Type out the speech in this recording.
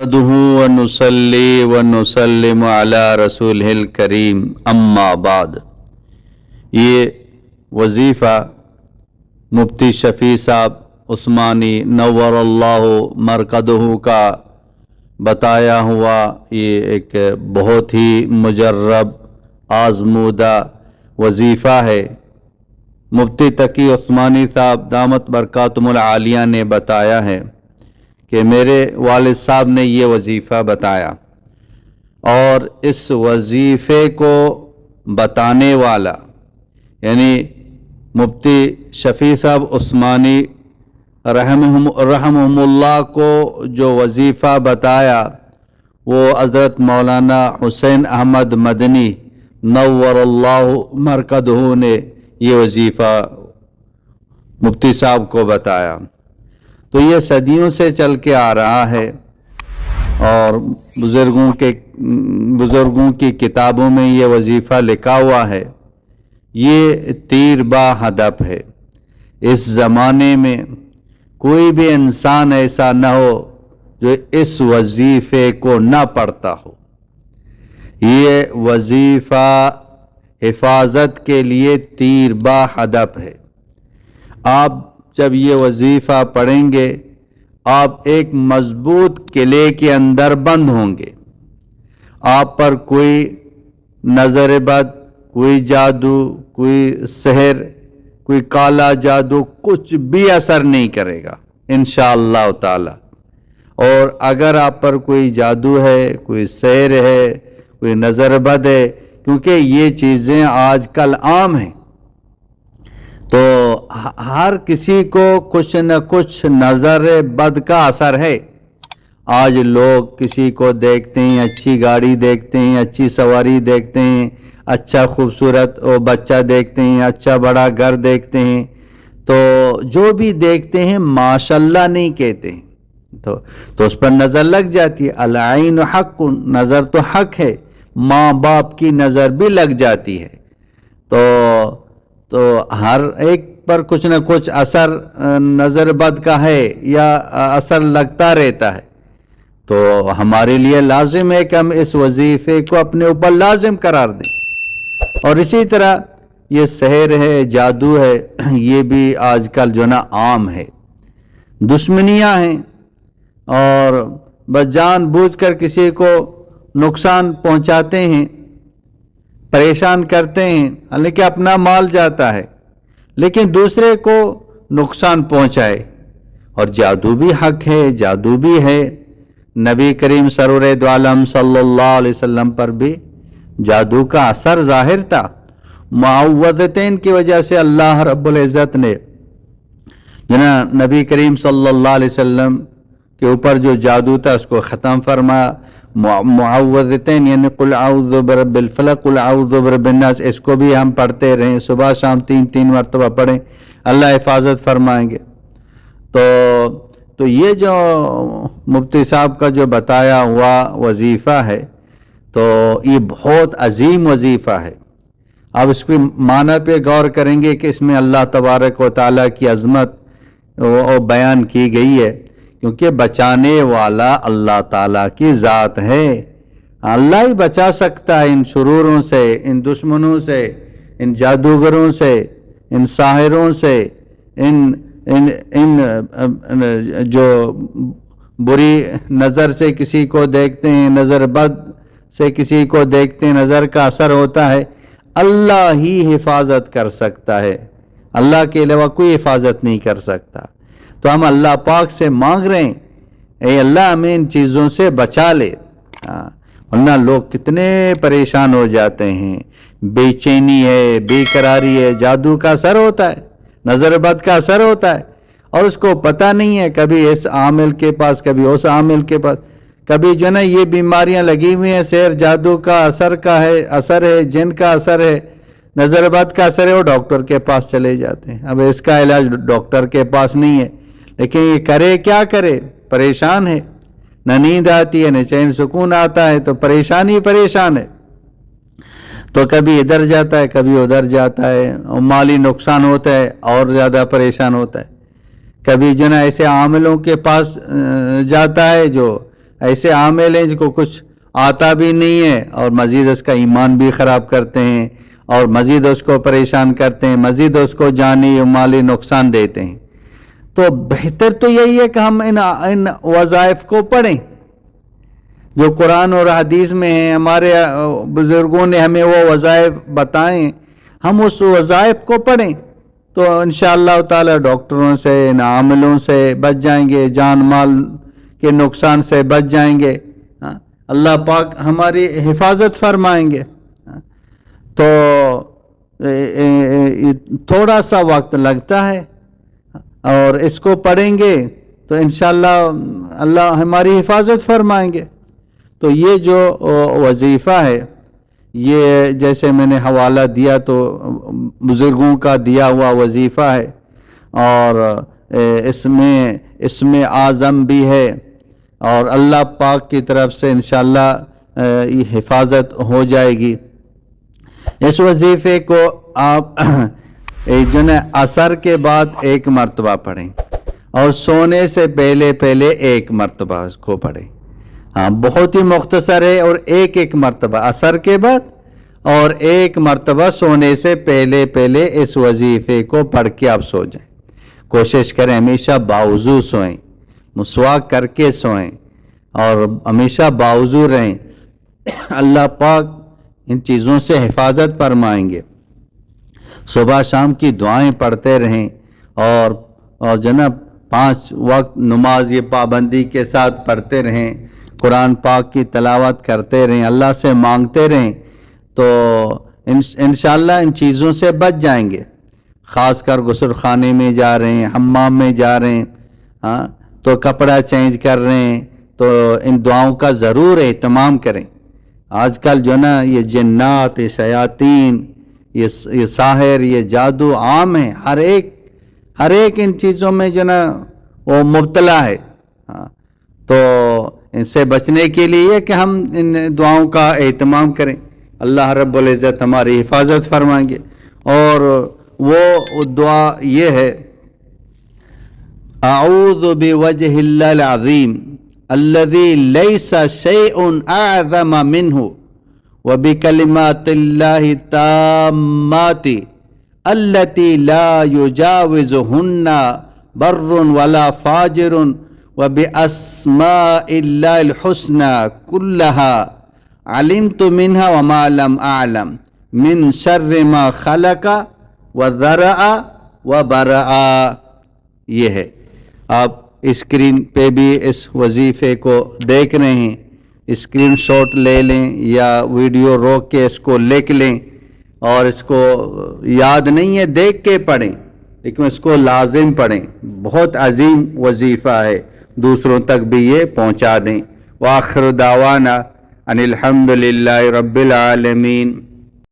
नहमदुहु व नुसल्ली व नुसल्लिमु अला रसूलिहिल करीम अम्मा बाद। ये वजीफ़ा मुफ्ती शफ़ी साहब उस्मानी नव्वरल्लाहु मरकदहु का बताया हुआ ये एक बहुत ही मुजर्रब आज़मूदा वजीफ़ा है। मुफ्ती तकी उस्मानी साहब दामत बरकातुहुल आलिया ने बताया है कि मेरे वालिद साहब ने ये वजीफ़ा बताया, और इस वजीफ़े को बताने वाला यानी मुफ्ती शफ़ी साहब उस्मानी रहमहुमुल्लाह को जो वजीफ़ा बताया वो हज़रत मौलाना हुसैन अहमद मदनी नव्वरल्लाहु मरकदहु ने ये वजीफ़ा मुफ्ती साहब को बताया। तो ये सदियों से चल के आ रहा है और बुज़ुर्गों की किताबों में ये वजीफ़ा लिखा हुआ है। ये तीर बा हदफ है। इस ज़माने में कोई भी इंसान ऐसा न हो जो इस वजीफ़े को न पढ़ता हो। ये वजीफ़ा हिफाजत के लिए तीर बा हदफ है। आप जब ये वजीफ़ा पढ़ेंगे आप एक मजबूत किले के अंदर बंद होंगे। आप पर कोई नज़र बद, कोई जादू, कोई सहर, कोई काला जादू कुछ भी असर नहीं करेगा इंशाअल्लाह ताला। और अगर आप पर कोई जादू है, कोई सहर है, कोई नज़र बद है, क्योंकि ये चीज़ें आजकल आम हैं, तो हर किसी को कुछ न कुछ नज़र बद का असर है। आज लोग किसी को देखते हैं, अच्छी गाड़ी देखते हैं, अच्छी सवारी देखते हैं, अच्छा खूबसूरत वो बच्चा देखते हैं, अच्छा बड़ा घर देखते हैं, तो जो भी देखते हैं माशाल्लाह नहीं कहते हैं, तो उस पर नज़र लग जाती है। अल-आइन हक़्क़ुन, नज़र तो हक है, माँ बाप की नज़र भी लग जाती है। तो हर एक पर कुछ न कुछ असर नज़र बद का है या असर लगता रहता है। तो हमारे लिए लाजिम है कि हम इस वजीफ़े को अपने ऊपर लाजिम करार दें। और इसी तरह ये सहर है, जादू है, ये भी आजकल जो ना आम है। दुश्मनियाँ हैं और बस जानबूझकर किसी को नुकसान पहुँचाते हैं, परेशान करते हैं, हालांकि अपना माल जाता है लेकिन दूसरे को नुकसान पहुंचाए। और जादू भी हक है, जादू भी है। नबी करीम सरवर दो आलम सल्लल्लाहु अलैहि वसल्लम पर भी जादू का असर जाहिर था। मुअव्वज़तैन की वजह से अल्लाह रब्बुल इज़्ज़त ने नबी करीम सल्लल्लाहु अलैहि वसल्लम के ऊपर जो जादू था उसको ख़त्म फरमाया। मुअव्वज़तैन यानी कुल अऊज़ु बिरब्बिल फलक, कुल अऊज़ु बिरब्बिन नास, इसको भी हम पढ़ते रहें, सुबह शाम 3-3 मरतबा पढ़ें, अल्लाह हिफाजत फरमाएंगे। तो ये जो मुफ्ती साहब का जो बताया हुआ वजीफ़ा है तो ये बहुत अजीम वजीफ़ा है। अब इसके माना पे गौर करेंगे कि इसमें अल्लाह तबारक व तआला की अज़मत वो बयान की गई है, क्योंकि बचाने वाला अल्लाह ताला की ज़ात है। अल्लाह ही बचा सकता है इन शुरूरों से, इन दुश्मनों से, इन जादूगरों से, इन साहिरों से, इन जो बुरी नज़र से किसी को देखते हैं, नज़र बद से किसी को देखते हैं, नज़र का असर होता है, अल्लाह ही हिफाजत कर सकता है। अल्लाह के अलावा कोई हिफाजत नहीं कर सकता। तो हम अल्लाह पाक से मांग रहे हैं, ऐ अल्लाह हमें इन चीज़ों से बचा ले। वरना लोग कितने परेशान हो जाते हैं, बेचैनी है, बेकरारी है, जादू का असर होता है, नज़र बद का असर होता है और उसको पता नहीं है। कभी इस आमिल के पास, कभी उस आमिल के पास, कभी जो ना ये बीमारियां लगी हुई हैं, सहर जादू का असर है, जिन का असर है, नज़र बद का असर है, वो डॉक्टर के पास चले जाते हैं। अब इसका इलाज डॉक्टर के पास नहीं है, लेकिन ये करे क्या करे, परेशान है, न नींद आती है, न चैन सुकून आता है, तो परेशान है। तो कभी इधर जाता है, कभी उधर जाता है, और माली नुकसान होता है और ज़्यादा परेशान होता है। कभी जो ना ऐसे आमिलों के पास जाता है जो ایسے عامل ہیں جن کو کچھ آتا بھی نہیں ہے اور مزید اس کا ایمان بھی خراب کرتے ہیں اور مزید اس کو پریشان کرتے ہیں، مزید اس کو جانی و مالی نقصان دیتے ہیں۔ تو بہتر تو یہی ہے کہ ہم ان وظائف کو پڑھیں جو قرآن اور حدیث میں ہیں، ہمارے بزرگوں نے ہمیں وہ وظائف بتائیں، ہم اس وظائف کو پڑھیں تو انشاءاللہ تعالی ڈاکٹروں سے، ان عاملوں سے بچ جائیں گے، جان مال کے نقصان سے بچ جائیں گے، اللہ پاک ہماری حفاظت فرمائیں گے۔ تو تھوڑا سا وقت لگتا ہے اور اس کو پڑھیں گے تو انشاءاللہ اللہ ہماری حفاظت فرمائیں گے۔ تو یہ جو وظیفہ ہے، یہ جیسے میں نے حوالہ دیا تو بزرگوں کا دیا ہوا وظیفہ ہے، اور اس میں اعظم بھی ہے، اور اللہ پاک کی طرف سے انشاءاللہ یہ حفاظت ہو جائے گی۔ اس وظیفے کو آپ جو ہے عصر کے بعد 1 مرتبہ پڑھیں اور سونے سے پہلے 1 مرتبہ اس کو پڑھیں۔ ہاں بہت ہی مختصر ہے، اور 1 مرتبہ عصر کے بعد اور 1 مرتبہ سونے سے پہلے اس وظیفے کو پڑھ کے آپ سو جائیں۔ کوشش کریں ہمیشہ باوضو سوئیں، مسواک کر کے سوئیں اور ہمیشہ باوضو رہیں، اللہ پاک ان چیزوں سے حفاظت فرمائیں گے۔ صبح شام کی دعائیں پڑھتے رہیں اور جناب 5 وقت نماز یہ پابندی کے ساتھ پڑھتے رہیں، قرآن پاک کی تلاوت کرتے رہیں، اللہ سے مانگتے رہیں، تو انشاءاللہ ان چیزوں سے بچ جائیں گے۔ خاص کر غسل خانے میں جا رہے ہیں، حمام میں جا رہے ہیں، تو کپڑا چینج کر رہے ہیں، تو ان دعاؤں کا ضرور اہتمام کریں۔ آج کل جو نا یہ جنات، یہ شیاطین، یہ ساحر، یہ جادو عام ہیں، ہر ایک ان چیزوں میں جو نا وہ مبتلا ہے۔ تو ان سے بچنے کے لیے کہ ہم ان دعاؤں کا اہتمام کریں، اللہ رب العزت ہماری حفاظت فرمائیں گے۔ اور وہ دعا یہ ہے، اعوذ بوجہ اللہ العظیم الذی لیس شیء اعظم منہ وبکلمات اللہ التامات التی لا یجاوزہن بر ولا فاجر وباسماء اللہ الحسنى كلها علمت منها وما لم اعلم من شر ما خلق وذرأ وبرأ۔ یہ ہے، آپ اسکرین پہ بھی اس وظیفے کو دیکھ رہے ہیں، اسکرین شاٹ لے لیں یا ویڈیو روک کے اس کو لکھ لیں، اور اس کو یاد نہیں ہے دیکھ کے پڑھیں، لیکن اس کو لازم پڑھیں، بہت عظیم وظیفہ ہے، دوسروں تک بھی یہ پہنچا دیں۔ وآخر دعوانا ان الحمد للہ رب العالمین۔